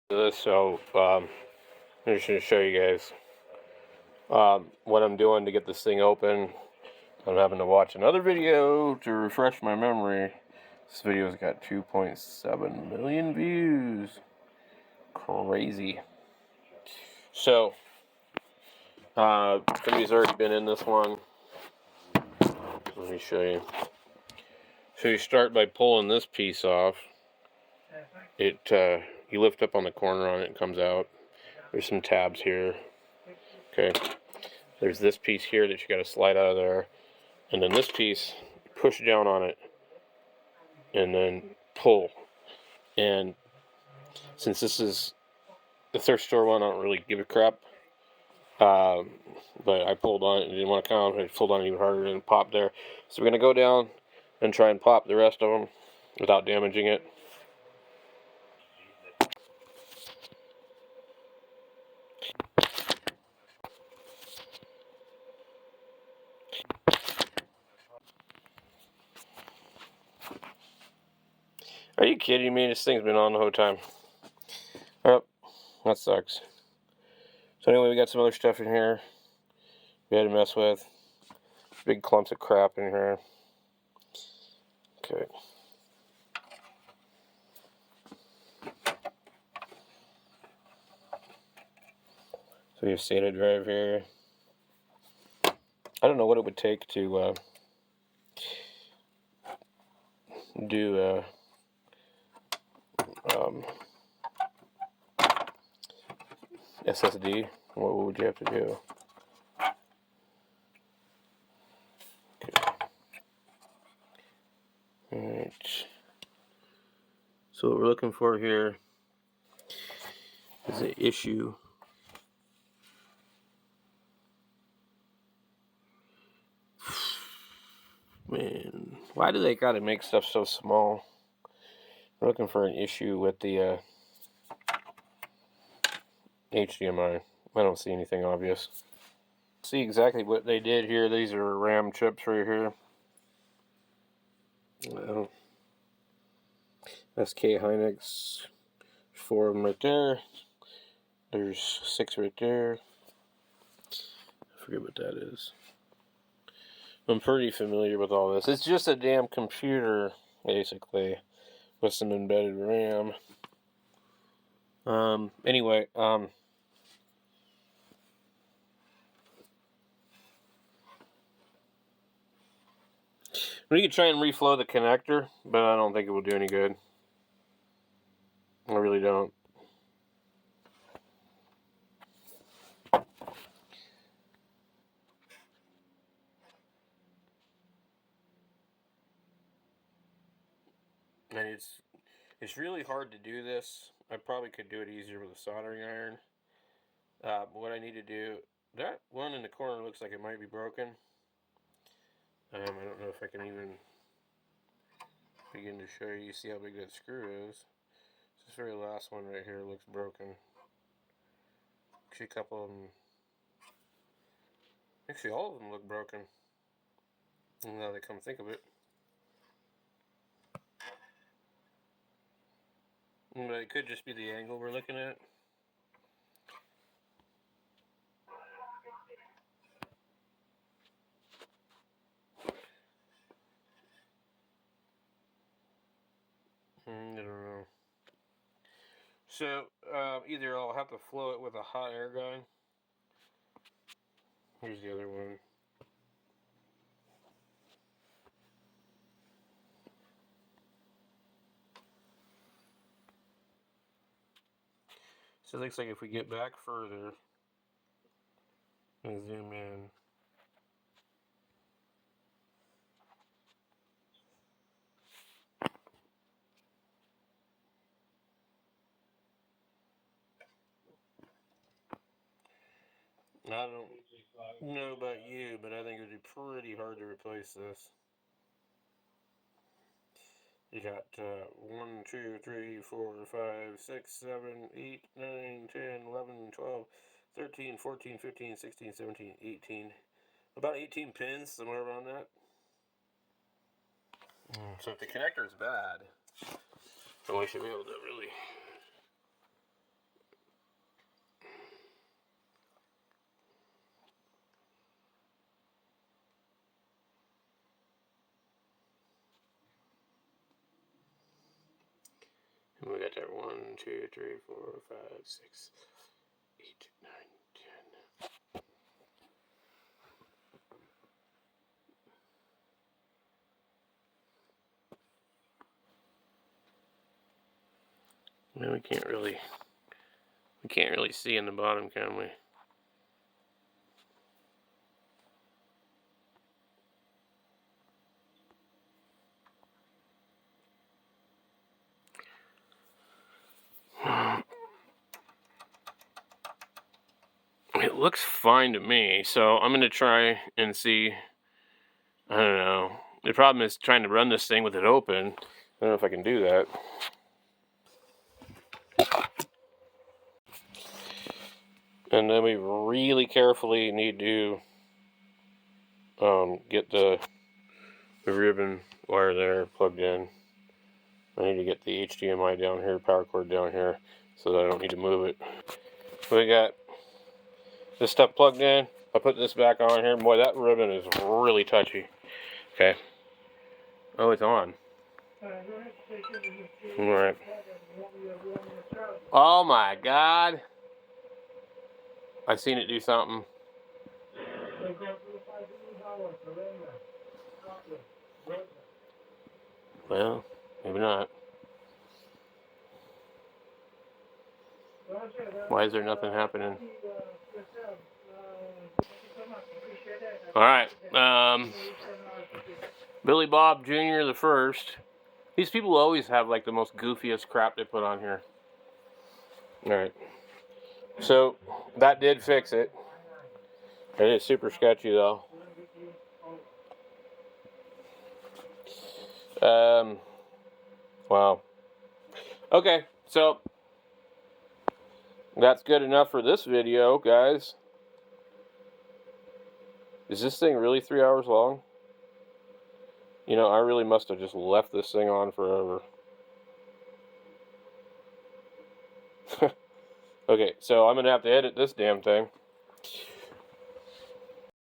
This, so I'm just going to show you guys what I'm doing to get this thing open. I'm having to watch another video to refresh my memory. This video's got 2.7 million views. Crazy. So, somebody's already been in this one. Let me show you. So you start by pulling this piece off. You lift up on the corner on it, and comes out. There's some tabs here. Okay. There's this piece here that you got to slide out of there. And then this piece, push down on it, and then pull. And since this is the thrift store one, I don't really give a crap. But I pulled on it and didn't want to come. I pulled on it even harder and popped there. So we're going to go down and try and pop the rest of them without damaging it. Are you kidding me? This thing's been on the whole time. Oh, that sucks. So anyway, we got some other stuff in here we had to mess with. Big clumps of crap in here. Okay. So we have SATA drive here. I don't know what it would take to do SSD. What would you have to do? Okay. Alright. So what we're looking for here is an issue. Man, why do they gotta make stuff so small? We're looking for an issue with the HDMI. I don't see anything obvious. See exactly what they did here. These are RAM chips right here. SK Hynix. 4 of them right there. There's 6 right there. I forget what that is. I'm pretty familiar with all this. It's just a damn computer, basically, with some embedded RAM. Anyway, we could try and reflow the connector, but I don't think it will do any good. I really don't. And it's really hard to do this. I probably could do it easier with a soldering iron. What I need to do, that one in the corner looks like it might be broken. I don't know if I can even begin to show you. See how big that screw is. This very last one right here looks broken. Actually, a couple of them. Actually, all of them look broken. Now that I come think of it. But it could just be the angle we're looking at. I don't know. So, either I'll have to flow it with a hot air gun. Here's the other one. So it looks like if we get back further and zoom in. I don't know about you, but I think it would be pretty hard to replace this. You got 1, 2, 3, 4, 5, 6, 7, 8, 9, 10, 11, 12, 13, 14, 15, 16, 17, 18. About 18 pins, somewhere around that. So if the connector is bad, then we should be able to really We got that 1, 2, 3, 4, 5, 6, 8, 9, 10. Well, we can't really see in the bottom, can we? It looks fine to me, so I'm going to try and see. I don't know. The problem is trying to run this thing with it open. I don't know if I can do that. And then we really carefully need to get the ribbon wire there plugged in. I need to get the HDMI down here, power cord down here, so that I don't need to move it. We got this stuff plugged in. I put this back on here. Boy, that ribbon is really touchy. Okay. Oh, it's on. Alright. Oh my God. I've seen it do something. Well, maybe not. Why is there nothing happening? Alright. Billy Bob Jr. the first. These people always have like the most goofiest crap they put on here. Alright. So, that did fix it. It is super sketchy though. Wow. Okay, so that's good enough for this video, guys. Is this thing really 3 hours long? You know, I really must have just left this thing on forever. Okay, so I'm going to have to edit this damn thing.